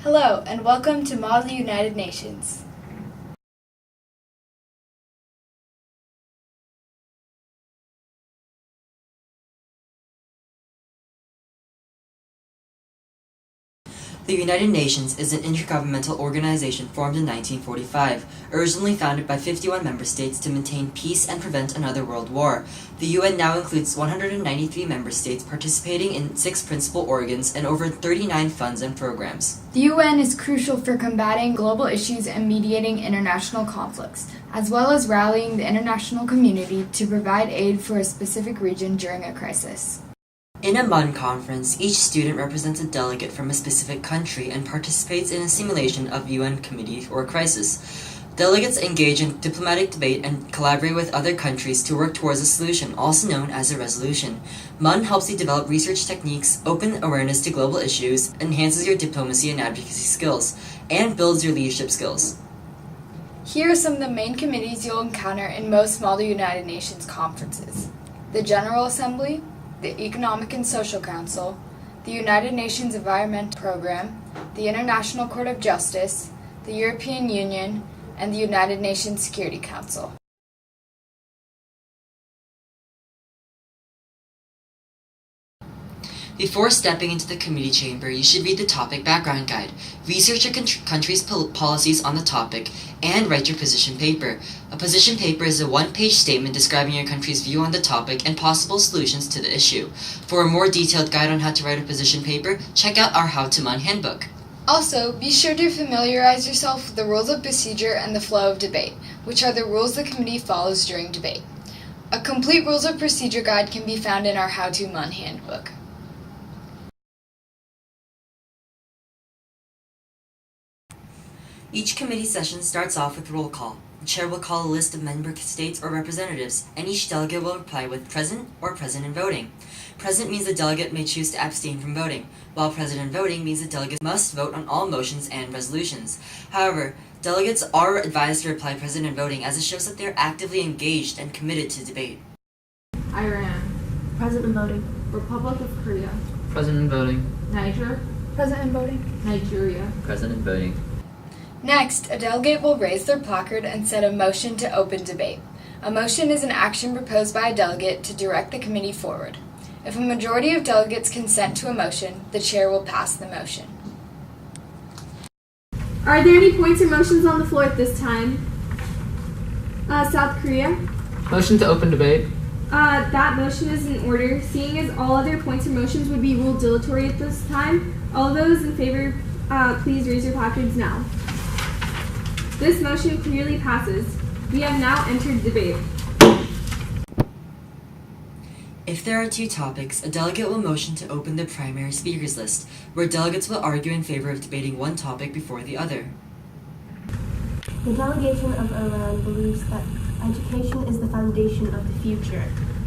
Hello, and welcome to Model United Nations. The United Nations is an intergovernmental organization formed in 1945, originally founded by 51 member states to maintain peace and prevent another world war. The UN now includes 193 member states participating in 6 principal organs and over 39 funds and programs. The UN is crucial for combating global issues and mediating international conflicts, as well as rallying the international community to provide aid for a specific region during a crisis. In a MUN conference, each student represents a delegate from a specific country and participates in a simulation of UN committee or crisis. Delegates engage in diplomatic debate and collaborate with other countries to work towards a solution, also known as a resolution. MUN helps you develop research techniques, open awareness to global issues, enhances your diplomacy and advocacy skills, and builds your leadership skills. Here are some of the main committees you'll encounter in most Model United Nations conferences: the General Assembly, the Economic and Social Council, the United Nations Environment Programme, the International Court of Justice, the European Union, and the United Nations Security Council. Before stepping into the committee chamber, you should read the topic background guide, research your country's policies on the topic, and write your position paper. A position paper is a one-page statement describing your country's view on the topic and possible solutions to the issue. For a more detailed guide on how to write a position paper, check out our How to MUN Handbook. Also, be sure to familiarize yourself with the rules of procedure and the flow of debate, which are the rules the committee follows during debate. A complete rules of procedure guide can be found in our How to MUN Handbook. Each committee session starts off with roll call. The chair will call a list of member states or representatives, and each delegate will reply with present or present in voting. Present means the delegate may choose to abstain from voting, while present in voting means the delegate must vote on all motions and resolutions. However, delegates are advised to reply present in voting as it shows that they are actively engaged and committed to debate. Iran. Present in voting. Republic of Korea. Present in voting. Niger. Present in voting. Nigeria. Present in voting. Next, a delegate will raise their placard and set a motion to open debate. A motion is an action proposed by a delegate to direct the committee forward. If a majority of delegates consent to a motion, the chair will pass the motion. Are there any points or motions on the floor at this time? South Korea. Motion to open debate. That motion is in order. Seeing as all other points or motions would be ruled dilatory at this time, all those in favor, please raise your placards now. This motion clearly passes. We have now entered debate. If there are 2 topics, a delegate will motion to open the primary speakers list, where delegates will argue in favor of debating one topic before the other. The delegation of Iran believes that education is the foundation of the future,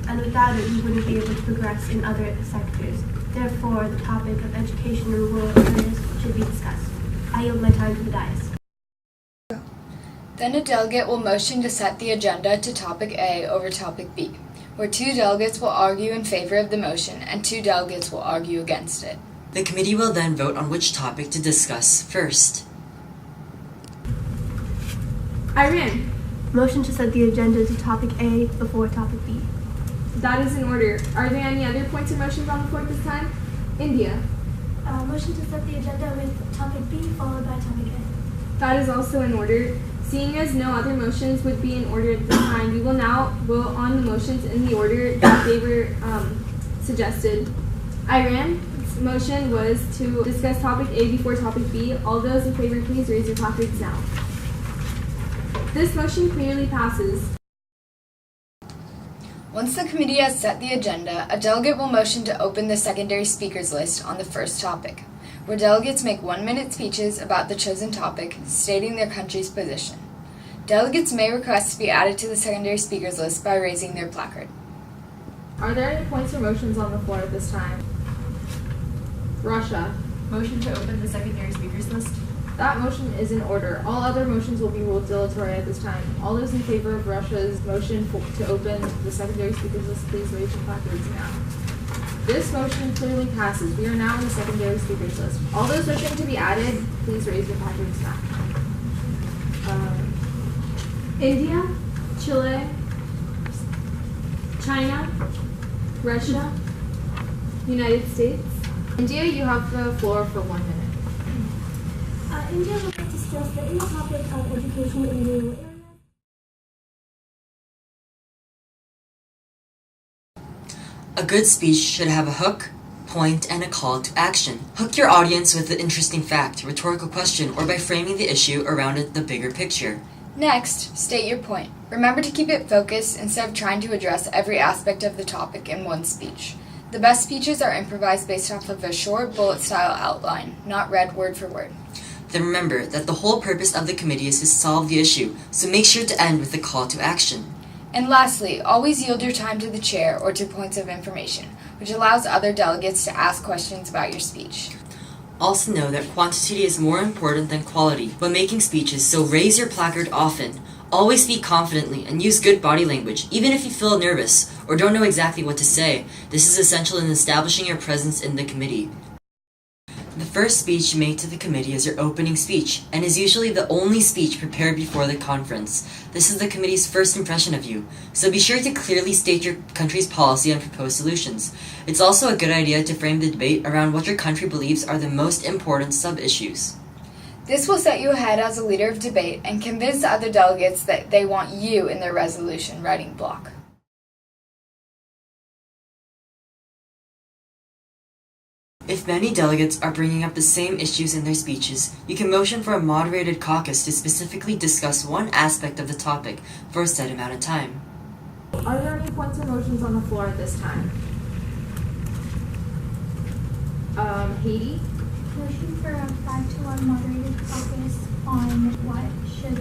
and without it we wouldn't be able to progress in other sectors. Therefore, the topic of education in rural areas should be discussed. I yield my time to the dais. Then a delegate will motion to set the agenda to topic A over topic B, where 2 delegates will argue in favor of the motion and 2 delegates will argue against it. The committee will then vote on which topic to discuss first. Iran. Motion to set the agenda to topic A before topic B. That is in order. Are there any other points or motions on the floor at this time? India. Motion to set the agenda with topic B followed by topic A. That is also in order. Seeing as no other motions would be in order at this time, we will now vote on the motions in the order that they were suggested. Iran's motion was to discuss topic A before topic B. All those in favor, please raise your placards now. This motion clearly passes. Once the committee has set the agenda, a delegate will motion to open the secondary speakers list on the first topic, where delegates make 1-minute speeches about the chosen topic, stating their country's position. Delegates may request to be added to the secondary speakers list by raising their placard. Are there any points or motions on the floor at this time? Russia. Motion to open the secondary speakers list. That motion is in order. All other motions will be ruled dilatory at this time. All those in favor of Russia's motion to open the secondary speakers list, please raise your placards now. This motion clearly passes. We are now on the secondary speakers list. All those wishing to be added, please raise your placards now. India, Chile, China, Russia, United States. India, you have the floor for 1 minute. India would like to stress that in the topic of education in rural areas. A good speech should have a hook, point, and a call to action. Hook your audience with an interesting fact, rhetorical question, or by framing the issue around the bigger picture. Next, state your point. Remember to keep it focused instead of trying to address every aspect of the topic in one speech. The best speeches are improvised based off of a short bullet-style outline, not read word for word. Then remember that the whole purpose of the committee is to solve the issue, so make sure to end with a call to action. And lastly, always yield your time to the chair or to points of information, which allows other delegates to ask questions about your speech. Also know that quantity is more important than quality when making speeches, so raise your placard often. Always speak confidently and use good body language, even if you feel nervous or don't know exactly what to say. This is essential in establishing your presence in the committee. The first speech you make to the committee is your opening speech, and is usually the only speech prepared before the conference. This is the committee's first impression of you, so be sure to clearly state your country's policy and proposed solutions. It's also a good idea to frame the debate around what your country believes are the most important sub-issues. This will set you ahead as a leader of debate and convince the other delegates that they want you in their resolution writing block. If many delegates are bringing up the same issues in their speeches, you can motion for a moderated caucus to specifically discuss one aspect of the topic for a set amount of time. Are there any points or motions on the floor at this time? Haiti? Motion for a 5-to-1 moderated caucus on what should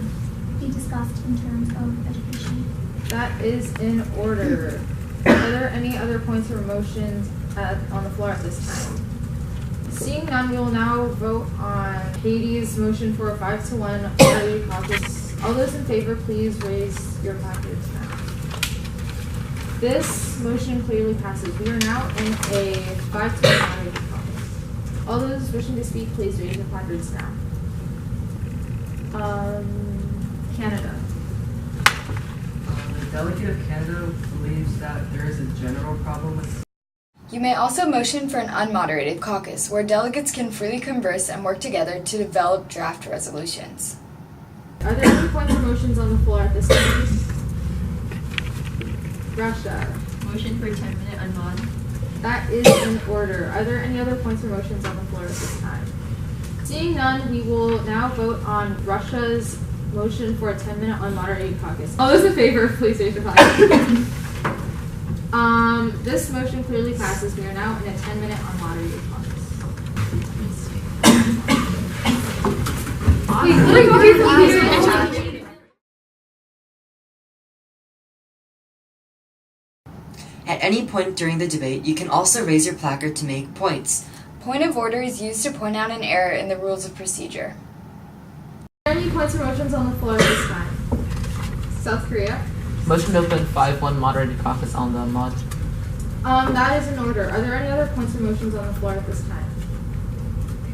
be discussed in terms of education. That is in order. Are there any other points or motions on the floor at this time? Seeing none, we will now vote on Haiti's motion for a 5-to-1 moderated caucus. All those in favor, please raise your placards now. This motion clearly passes. We are now in a 5-to-1 moderated caucus. All those wishing to speak, please raise your placards now. Canada. The delegate of Canada believes that there is a general problem with. You may also motion for an unmoderated caucus, where delegates can freely converse and work together to develop draft resolutions. Are there any points or motions on the floor at this time? Russia. Motion for 10-minute unmod. That is in order. Are there any other points or motions on the floor at this time? Seeing none, we will now vote on Russia's motion for a 10-minute unmoderated caucus. All those in favor, please raise your flag. This motion clearly passes. We are now in a 10-minute unmoderated caucus. At any point during the debate, you can also raise your placard to make points. Point of order is used to point out an error in the rules of procedure. Are there any points or motions on the floor at this time? South Korea? Motion to open 5-1 moderated caucus on the mod. That is in order. Are there any other points or motions on the floor at this time?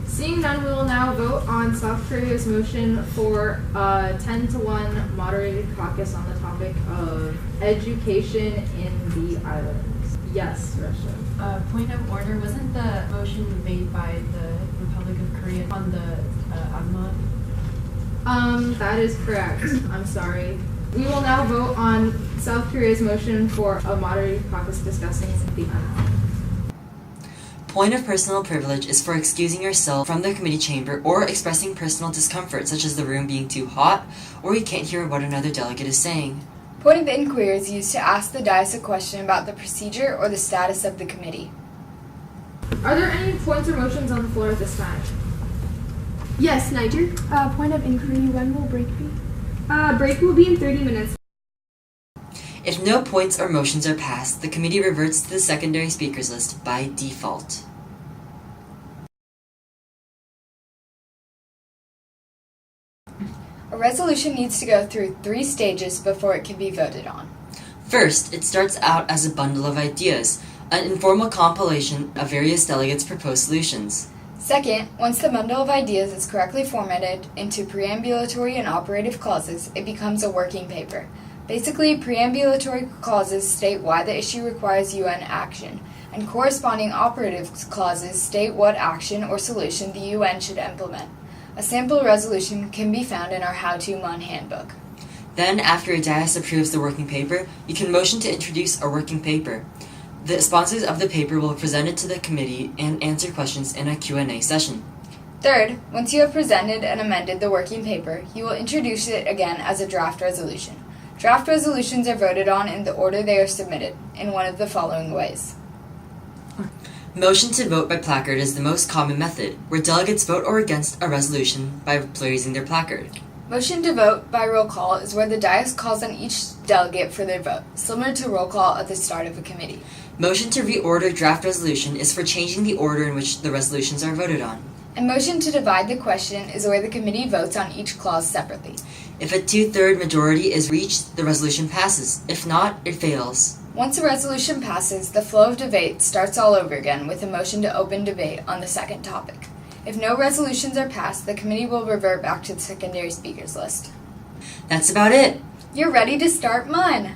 Seeing none, we will now vote on South Korea's motion for a 10-to-1 moderated caucus on the topic of education in the islands. Yes, Russia. Point of order, wasn't the motion made by the Republic of Korea on the unmod? That is correct. I'm sorry. We will now vote on South Korea's motion for a moderated caucus discussing the unmod. Point of personal privilege is for excusing yourself from the committee chamber or expressing personal discomfort, such as the room being too hot or you can't hear what another delegate is saying. Point of inquiry is used to ask the dais a question about the procedure or the status of the committee. Are there any points or motions on the floor at this time? Yes, Niger. Point of inquiry, when will break be? Break will be in 30 minutes. If no points or motions are passed, the committee reverts to the secondary speakers list by default. A resolution needs to go through 3 stages before it can be voted on. First, it starts out as a bundle of ideas. an informal compilation of various delegates' proposed solutions. Second, once the bundle of ideas is correctly formatted into preambulatory and operative clauses, it becomes a working paper. Basically, preambulatory clauses state why the issue requires UN action, and corresponding operative clauses state what action or solution the UN should implement. A sample resolution can be found in our How-To MUN Handbook. Then, after a dais approves the working paper, you can motion to introduce a working paper. The sponsors of the paper will present it to the committee and answer questions in a Q&A session. Third, once you have presented and amended the working paper, you will introduce it again as a draft resolution. Draft resolutions are voted on in the order they are submitted, in one of the following ways. Motion to vote by placard is the most common method, where delegates vote or against a resolution by raising their placard. Motion to vote by roll call is where the dais calls on each delegate for their vote, similar to roll call at the start of a committee. Motion to reorder draft resolution is for changing the order in which the resolutions are voted on. And motion to divide the question is where the committee votes on each clause separately. If a 2/3 majority is reached, the resolution passes. If not, it fails. Once a resolution passes, the flow of debate starts all over again with a motion to open debate on the second topic. If no resolutions are passed, the committee will revert back to the secondary speakers list. That's about it. You're ready to start MUN!